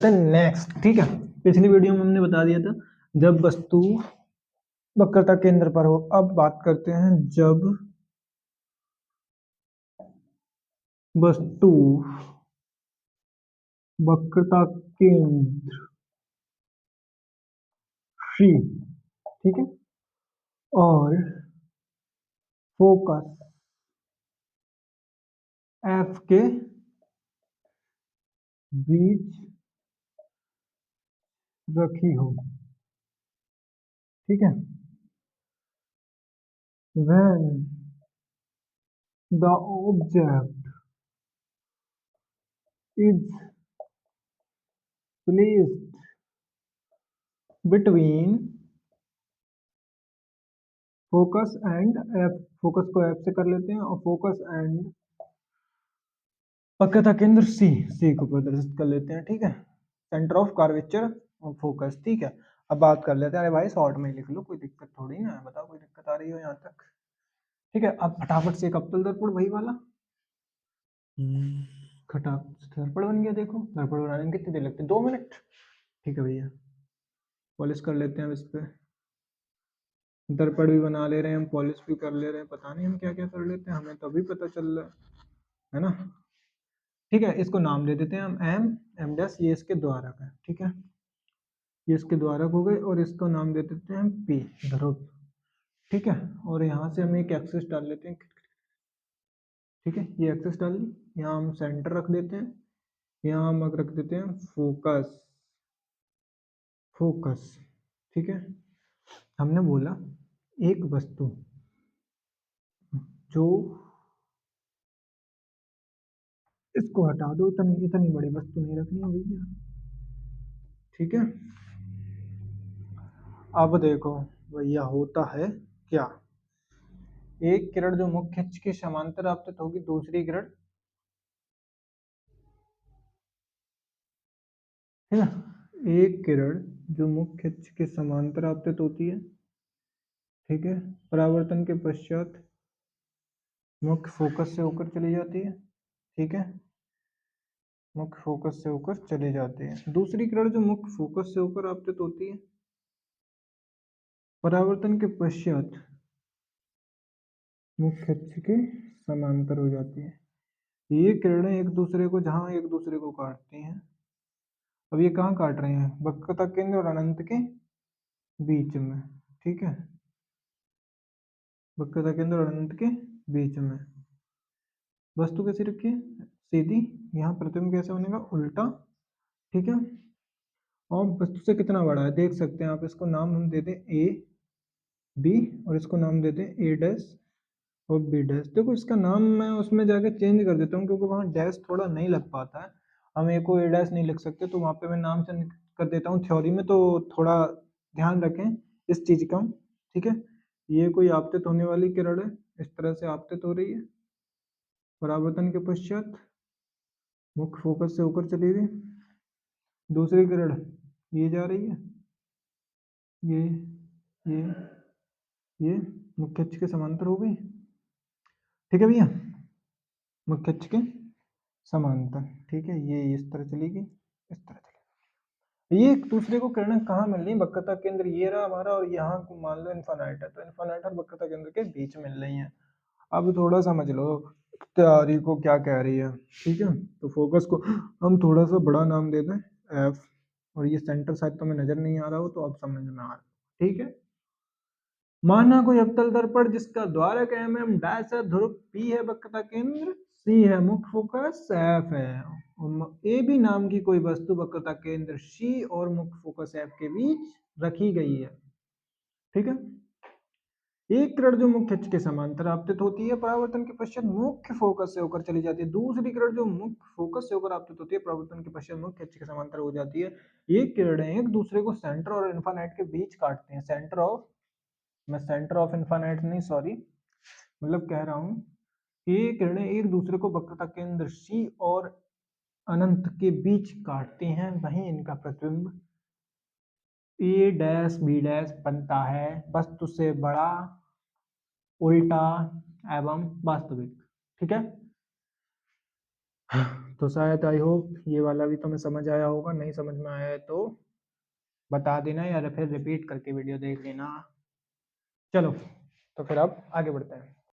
Next, ठीक है। पिछली वीडियो में हमने बता दिया था जब वस्तु वक्रता केंद्र पर हो। अब बात करते हैं जब वस्तु वक्रता केंद्र सी, ठीक है, और फोकस एफ के बीच रखी हो, ठीक है। when the object is placed between focus and F, focus को एफ से कर लेते हैं, और फोकस एंड वक्रता केंद्र सी, सी को प्रदर्शित कर लेते हैं, ठीक है। सेंटर ऑफ कर्वेचर और फोकस, ठीक है। अब बात कर लेते हैं। अरे भाई शॉर्ट में लिख लो, कोई दिक्कत थोड़ी ना है, बताओ कोई दिक्कत आ रही हो यहाँ तक, ठीक है। अब फटाफट से एक अवतल दर्पण वही वाला खटाक दर्पण बन गया। देखो दर्पण बनाने में कितनी देर लगती है, 2 मिनट, ठीक है भैया। पॉलिश कर लेते हैं अब इस पे, दर्पण भी बना ले रहे हैं हम, पॉलिश भी कर ले रहे हैं, पता नहीं हम क्या क्या कर लेते हैं, हमें तभी पता चल रहा है ना, ठीक है। इसको नाम दे देते हैं हम एम, एम डैश, ये इसके द्वारक है, ठीक है, ये इसके द्वारक हो गए, और इसको नाम दे देते हैं हम पी, ध्रुव, ठीक है। और यहाँ से हम एक एक्सिस डाल लेते हैं, ठीक है, ये एक्सिस डाल ली। यहाँ हम सेंटर रख देते हैं, यहाँ हम रख देते हैं फोकस, फोकस, ठीक है। हमने बोला एक वस्तु जो, इसको हटा दो, इतनी इतनी बड़ी वस्तु नहीं रखनी है भैया, ठीक है। अब देखो भैया होता है क्या, एक किरण जो मुख्य अक्ष के समांतर आपतित होगी, दूसरी किरण, है ना, एक किरण जो मुख्य अक्ष के समांतर आपतित होती है, ठीक है, परावर्तन के पश्चात मुख्य फोकस से होकर चली जाती है, ठीक है, मुख्य फोकस से होकर चली जाती है। दूसरी किरण जो मुख्य फोकस से होकर आपतित होती है, परावर्तन के पश्चात मुख्य अक्ष के समांतर हो जाती है। ये किरणें एक दूसरे को, जहां एक दूसरे को काटती हैं, अब ये कहाँ काट रहे हैं, वक्रता केंद्र और अनंत के बीच में, ठीक है, वक्रता केंद्र और अनंत के बीच में। वस्तु कैसी रखी है, सीधी, यहाँ प्रतिबिंब कैसे बनेगा, उल्टा, ठीक है। और वस्तु से कितना बड़ा है देख सकते हैं आप, इसको नाम हम देते हैं ए बी, और इसको नाम देते हैं ए डैश और बी डैश। देखो इसका नाम मैं उसमें जाके चेंज कर देता हूँ, क्योंकि वहाँ डैश थोड़ा नहीं लग पाता है, हम ए को ए डैश नहीं लिख सकते, तो वहाँ पे मैं नाम चेंज कर देता हूँ थ्योरी में, तो थोड़ा ध्यान रखें इस चीज का, ठीक है। ये कोई आपतित होने वाली किरण है, इस तरह से आपतित हो रही है, परावर्तन के पश्चात मुख्य फोकस से होकर चली गई। दूसरी किरण ये जा रही है, ये ये ये मुख्य अक्ष के समांतर हो गई, ठीक है भैया, मुख्य अक्ष के समांतर, ठीक है। ये इस तरह चली गई, इस तरह चली, ये एक दूसरे को किरणें कहाँ मिल रही है, वक्रता केंद्र ये रहा हमारा, और यहाँ को मान लो इन्फानाइट है, तो इन्फानाइट और वक्रता केंद्र के बीच मिल रही है। अब थोड़ा समझ लो तैयारी को क्या कह रही है, ठीक है। तो फोकस को हम थोड़ा सा बड़ा नाम दे दें एफ, और ये सेंटर शायद तुम्हें नजर नहीं आ रहा हो, तो अब समझ में आ रहा, ठीक है। माना कोई अवतल दर्पण जिसका द्वारक एम एम डैश है, ध्रुव पी है, वक्रता केंद्र सी है, मुख्य फोकस एफ है, ए बी नाम की कोई वस्तु वक्रता केंद्र सी और मुख्य फोकस एफ के बीच रखी गई है, ठीक है। एक किरण जो मुख्य अक्ष के समांतर आपतित होती है, परावर्तन के पश्चात मुख्य फोकस से होकर चली जाती है। दूसरी किरण जो मुख्य फोकस से होकर आपतित होती है, परावर्तन के पश्चात मुख्य अक्ष के समांतर हो जाती है। ये किरणें एक दूसरे को सेंटर और इन्फानाइट के बीच काटते हैं, सेंटर ऑफ, मैं सेंटर ऑफ इन्फानाइट नहीं, सॉरी, मतलब कह रहा हूं ये किरणें एक दूसरे को वक्रता केंद्र सी और अनंत के बीच काटती हैं, वहीं इनका प्रतिबिंब ए डैश बी डैश बनता है, वस्तु से बड़ा, उल्टा एवं वास्तविक, ठीक है। तो शायद आई होप ये वाला भी तुम्हें समझ आया होगा, नहीं समझ में आया है तो बता देना या फिर रिपीट करके वीडियो देख लेना। चलो तो फिर अब आगे बढ़ते हैं।